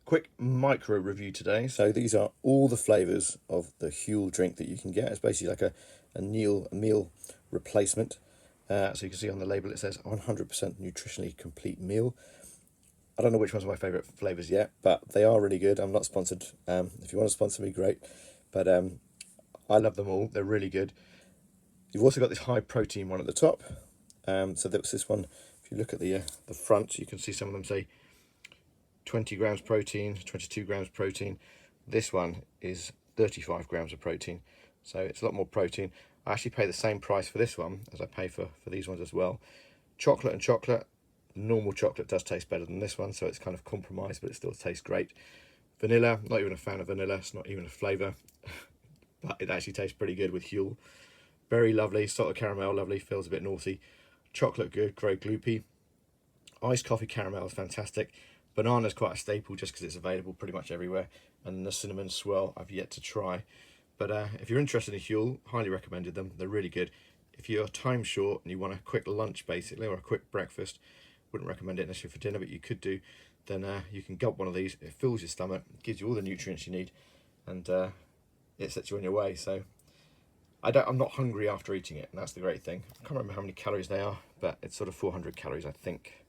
Quick micro review today. So these are all the flavours of the HUEL drink that you can get. It's basically like a meal replacement. So you can see on the label it says 100% nutritionally complete meal. I don't know which one's my favourite flavours yet, but they are really good. I'm not sponsored. If you want to sponsor me, great. But I love them all. They're really good. You've also got this high protein one at the top. So there was this one. If you look at the front, you can see some of them say 20 grams protein, 22 grams protein. This one is 35 grams of protein, so it's a lot more protein. I actually pay the same price for this one as I pay for these ones as well. Chocolate and chocolate. Normal chocolate does taste better than this one, so it's kind of compromised, but it still tastes great. Vanilla, not even a fan of vanilla. It's not even a flavour, but it actually tastes pretty good with HUEL. Very lovely. Salted caramel, lovely. Feels a bit naughty. Chocolate, good. Very gloopy. Iced coffee caramel is fantastic. Banana is quite a staple just because it's available pretty much everywhere. And the cinnamon swirl I've yet to try. But if you're interested in HUEL, highly recommended them. They're really good. If you're time short and you want a quick lunch basically, or a quick breakfast, wouldn't recommend it necessarily for dinner, but you could do, then you can gulp one of these. It fills your stomach, gives you all the nutrients you need, and it sets you on your way. So I'm not hungry after eating it, and that's the great thing. I can't remember how many calories they are, but it's sort of 400 calories, I think.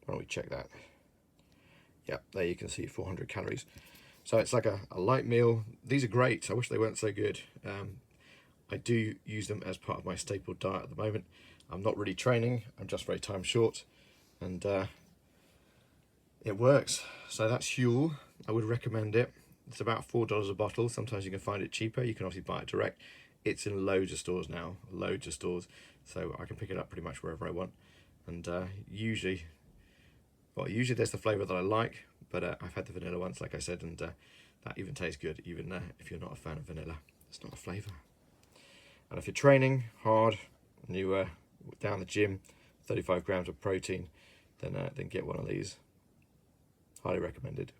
Why don't we check that? Yeah, there you can see 400 calories. So it's like a light meal. These are great. I wish they weren't so good. I do use them as part of my staple diet at the moment. I'm not really training. I'm just very time short, and it works. So that's HUEL. I would recommend it. It's about $4 a bottle. Sometimes you can find it cheaper. You can obviously buy it direct. It's in loads of stores now, loads of stores. So I can pick it up pretty much wherever I want. And usually there's the flavour that I like, but I've had the vanilla once, like I said, and that even tastes good, even if you're not a fan of vanilla. It's not a flavour. And if you're training hard and you down the gym, 35 grams of protein, then get one of these. Highly recommended.